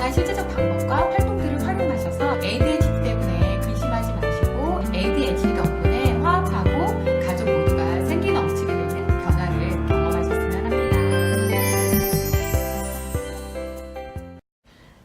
다양한 실제적 방법과 활동들을 활용하셔서 ADHD 때문에 근심하지 마시고 ADHD 덕분에 화합하고 가족 모두가 생기 넘치게 되는 변화를 경험하셨으면 합니다.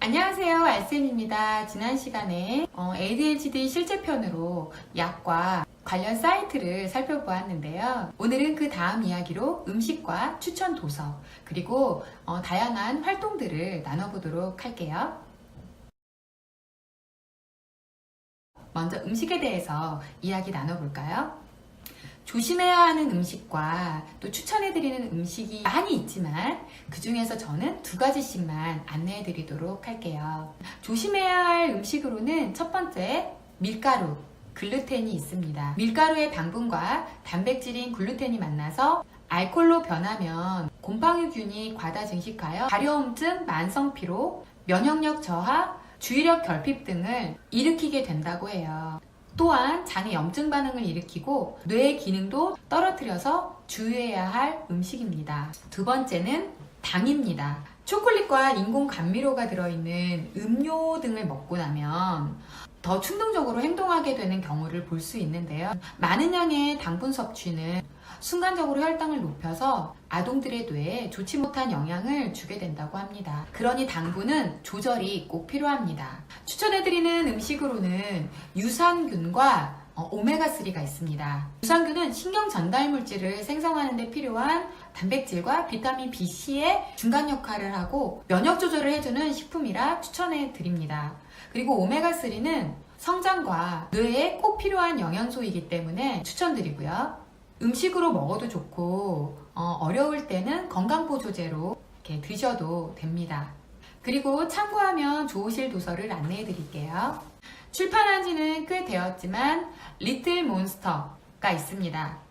안녕하세요, 알쌤입니다. 지난 시간에 ADHD 실제편으로 약과 관련 사이트를 살펴보았는데요. 오늘은 그 다음 이야기로 음식과 추천 도서 그리고 다양한 활동들을 나눠보도록 할게요. 먼저 음식에 대해서 이야기 나눠볼까요? 조심해야 하는 음식과 또 추천해드리는 음식이 많이 있지만 그 중에서 저는 2가지씩만 안내해드리도록 할게요. 조심해야 할 음식으로는 첫 번째, 밀가루. 글루텐이 있습니다. 밀가루의 당분과 단백질인 글루텐이 만나서 알코올로 변하면 곰팡이균이 과다 증식하여 가려움증, 만성피로, 면역력 저하, 주의력 결핍 등을 일으키게 된다고 해요. 또한 장에 염증 반응을 일으키고 뇌의 기능도 떨어뜨려서 주의해야 할 음식입니다. 두 번째는 당입니다. 초콜릿과 인공 감미료가 들어있는 음료 등을 먹고 나면 더 충동적으로 행동하게 되는 경우를 볼 수 있는데요. 많은 양의 당분 섭취는 순간적으로 혈당을 높여서 아동들의 뇌에 좋지 못한 영향을 주게 된다고 합니다. 그러니 당분은 조절이 꼭 필요합니다. 추천해드리는 음식으로는 유산균과 오메가3가 있습니다. 유산균은 신경 전달 물질을 생성하는 데 필요한 단백질과 비타민 B, C의 중간 역할을 하고 면역 조절을 해주는 식품이라 추천해 드립니다. 그리고 오메가3는 성장과 뇌에 꼭 필요한 영양소이기 때문에 추천드리고요. 음식으로 먹어도 좋고 어려울 때는 건강보조제로 이렇게 드셔도 됩니다. 그리고 참고하면 좋으실 도서를 안내해 드릴게요. 출판한 지는 꽤 되었지만 리틀 몬스터가 있습니다.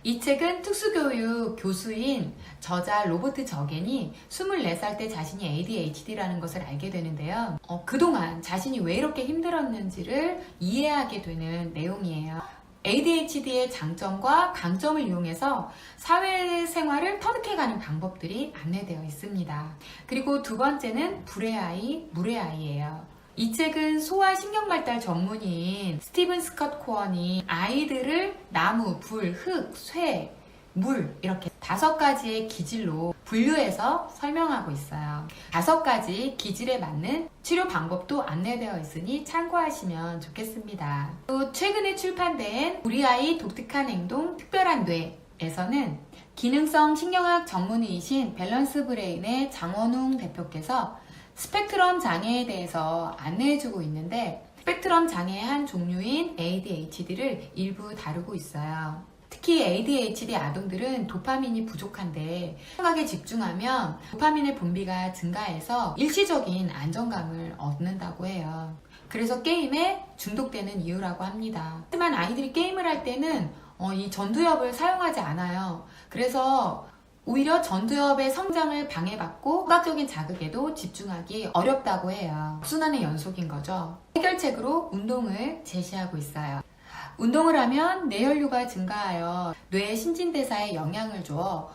이 책은 특수교육 교수인 저자 로버트 저겐이 24살 때 자신이 ADHD라는 것을 알게 되는데요. 그동안 자신이 왜 이렇게 힘들었는지를 이해하게 되는 내용이에요. ADHD의 장점과 강점을 이용해서 사회생활을 터득해가는 방법들이 안내되어 있습니다. 그리고 두 번째는 불의 아이, 물의 아이예요. 이 책은 소아신경발달 전문의인 스티븐 스컷 코언이 아이들을 나무, 불, 흙, 쇠, 물 이렇게 5가지의 기질로 분류해서 설명하고 있어요. 5가지 기질에 맞는 치료 방법도 안내되어 있으니 참고하시면 좋겠습니다. 또 최근에 출판된 우리 아이 독특한 행동, 특별한 뇌에서는 기능성 신경학 전문의이신 밸런스 브레인의 장원웅 대표께서 스펙트럼 장애에 대해서 안내해주고 있는데 스펙트럼 장애의 한 종류인 ADHD를 일부 다루고 있어요. 특히 ADHD 아동들은 도파민이 부족한데 생각에 집중하면 도파민의 분비가 증가해서 일시적인 안정감을 얻는다고 해요. 그래서 게임에 중독되는 이유라고 합니다. 하지만 아이들이 게임을 할 때는 이 전두엽을 사용하지 않아요. 그래서 오히려 전두엽의 성장을 방해받고 후각적인 자극에도 집중하기 어렵다고 해요. 순환의 연속인 거죠. 해결책으로 운동을 제시하고 있어요. 운동을 하면 뇌혈류가 증가하여 뇌의 신진대사에 영향을 줘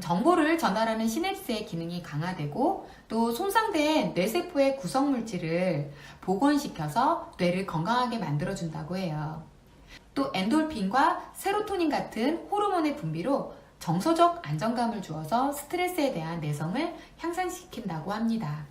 정보를 전달하는 시냅스의 기능이 강화되고 또 손상된 뇌세포의 구성물질을 복원시켜서 뇌를 건강하게 만들어준다고 해요. 또 엔돌핀과 세로토닌 같은 호르몬의 분비로 정서적 안정감을 주어서 스트레스에 대한 내성을 향상시킨다고 합니다.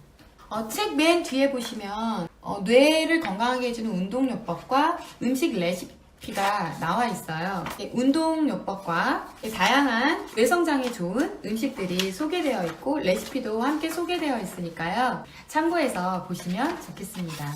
책 맨 뒤에 보시면 뇌를 건강하게 해주는 운동요법과 음식 레시피가 나와 있어요. 운동요법과 다양한 뇌성장에 좋은 음식들이 소개되어 있고 레시피도 함께 소개되어 있으니까요. 참고해서 보시면 좋겠습니다.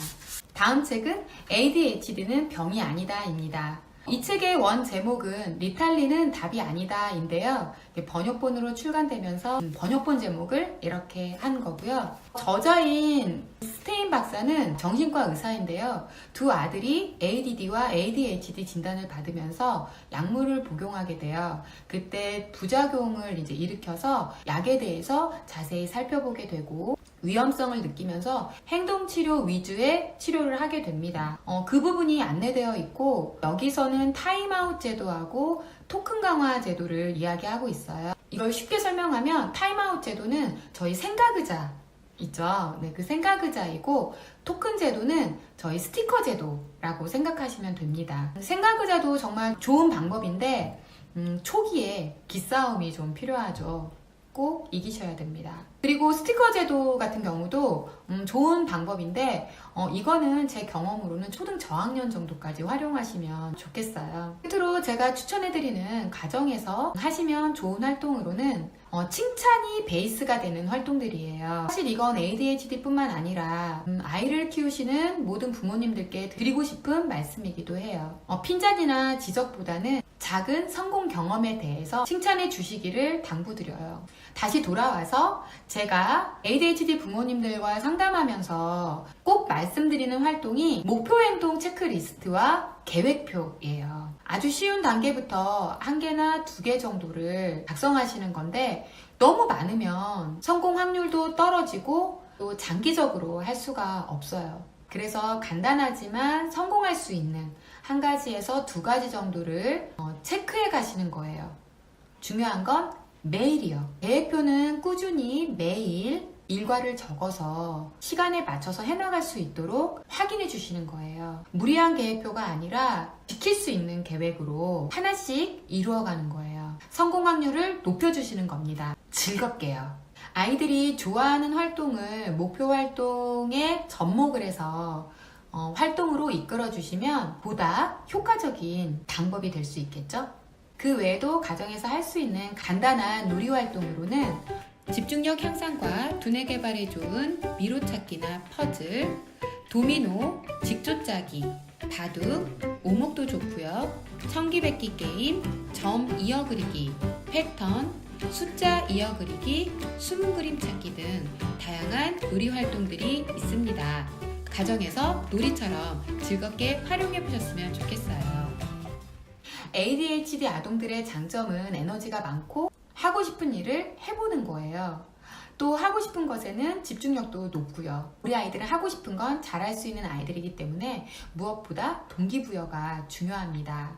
다음 책은 ADHD는 병이 아니다입니다. 이 책의 원 제목은 리탈리는 답이 아니다 인데요. 번역본으로 출간되면서 번역본 제목을 이렇게 한 거고요. 저자인 스테인 박사는 정신과 의사인데요. 2 아들이 ADD와 ADHD 진단을 받으면서 약물을 복용하게 돼요. 그때 부작용을 일으켜서 약에 대해서 자세히 살펴보게 되고 위험성을 느끼면서 행동치료 위주의 치료를 하게 됩니다. 그 부분이 안내되어 있고 여기서는 타임아웃 제도하고 토큰 강화 제도를 이야기하고 있어요. 이걸 쉽게 설명하면 타임아웃 제도는 저희 생각의자 있죠. 네, 그 생각의자이고 토큰 제도는 저희 스티커 제도라고 생각하시면 됩니다. 생각의자도 정말 좋은 방법인데 초기에 기싸움이 좀 필요하죠. 꼭 이기셔야 됩니다. 그리고 스티커 제도 같은 경우도 좋은 방법인데 이거는 제 경험으로는 초등 저학년 정도까지 활용하시면 좋겠어요. 끝으로 제가 추천해드리는 가정에서 하시면 좋은 활동으로는 칭찬이 베이스가 되는 활동들이에요. 사실 이건 ADHD뿐만 아니라 아이를 키우시는 모든 부모님들께 드리고 싶은 말씀이기도 해요. 핀잔이나 지적보다는 작은 성공 경험에 대해서 칭찬해 주시기를 당부드려요. 다시 돌아와서 제가 ADHD 부모님들과 상담하면서 꼭 말씀드리는 활동이 목표 행동 체크리스트와 계획표예요. 아주 쉬운 단계부터 1개나 2개 정도를 작성하시는 건데 너무 많으면 성공 확률도 떨어지고 또 장기적으로 할 수가 없어요. 그래서 간단하지만 성공할 수 있는 1가지에서 2가지 정도를 체크해 가시는 거예요. 중요한 건 매일이요. 계획표는 꾸준히 매일 일과를 적어서 시간에 맞춰서 해나갈 수 있도록 확인해 주시는 거예요. 무리한 계획표가 아니라 지킬 수 있는 계획으로 하나씩 이루어가는 거예요. 성공 확률을 높여주시는 겁니다. 즐겁게요. 아이들이 좋아하는 활동을 목표 활동에 접목을 해서 활동으로 이끌어 주시면 보다 효과적인 방법이 될 수 있겠죠? 그 외에도 가정에서 할 수 있는 간단한 놀이 활동으로는 집중력 향상과 두뇌 개발에 좋은 미로 찾기나 퍼즐, 도미노, 직조 짜기, 바둑, 오목도 좋고요. 청기백기 게임, 점 이어 그리기, 패턴, 숫자 이어 그리기, 숨은 그림 찾기 등 다양한 놀이 활동들이 있습니다. 가정에서 놀이처럼 즐겁게 활용해 보셨으면 좋겠어요. ADHD 아동들의 장점은 에너지가 많고 하고 싶은 일을 해보는 거예요. 또 하고 싶은 것에는 집중력도 높고요. 우리 아이들은 하고 싶은 건 잘할 수 있는 아이들이기 때문에 무엇보다 동기부여가 중요합니다.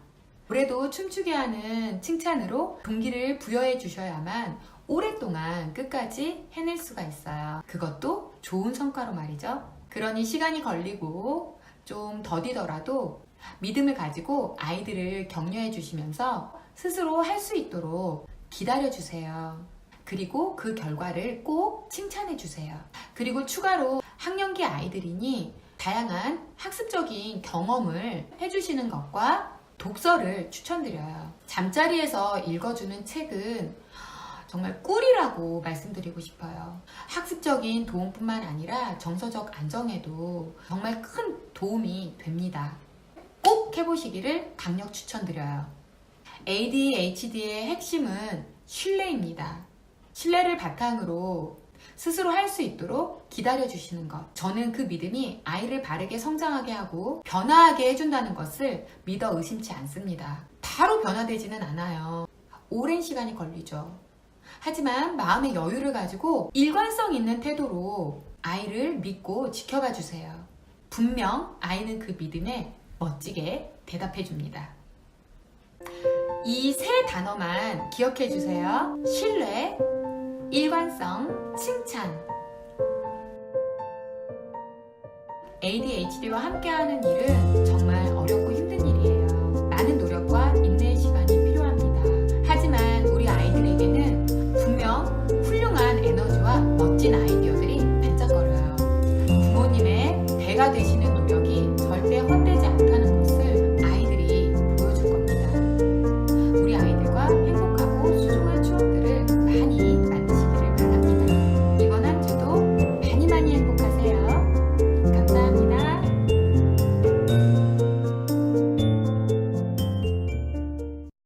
올해도 춤추게 하는 칭찬으로 동기를 부여해 주셔야만 오랫동안 끝까지 해낼 수가 있어요. 그것도 좋은 성과로 말이죠. 그러니 시간이 걸리고 좀 더디더라도 믿음을 가지고 아이들을 격려해 주시면서 스스로 할 수 있도록 기다려 주세요. 그리고 그 결과를 꼭 칭찬해 주세요. 그리고 추가로 학령기 아이들이니 다양한 학습적인 경험을 해주시는 것과 독서를 추천드려요. 잠자리에서 읽어주는 책은 정말 꿀이라고 말씀드리고 싶어요. 학습적인 도움뿐만 아니라 정서적 안정에도 정말 큰 도움이 됩니다. 꼭 해보시기를 강력 추천드려요. ADHD의 핵심은 신뢰입니다. 신뢰를 바탕으로 스스로 할 수 있도록 기다려주시는 것. 저는 그 믿음이 아이를 바르게 성장하게 하고 변화하게 해준다는 것을 믿어 의심치 않습니다. 바로 변화되지는 않아요. 오랜 시간이 걸리죠. 하지만 마음의 여유를 가지고 일관성 있는 태도로 아이를 믿고 지켜봐 주세요. 분명 아이는 그 믿음에 멋지게 대답해 줍니다. 이 세 단어만 기억해 주세요. 신뢰, 일관성, 칭찬. ADHD와 함께하는 일은 정말 어렵고 힘든 일이에요. 많은 노력과 인내의 시간이 필요합니다. 하지만 우리 아이들에게는 분명 훌륭한 에너지와 멋진 아이디어들이 반짝거려요. 부모님의 배가 되시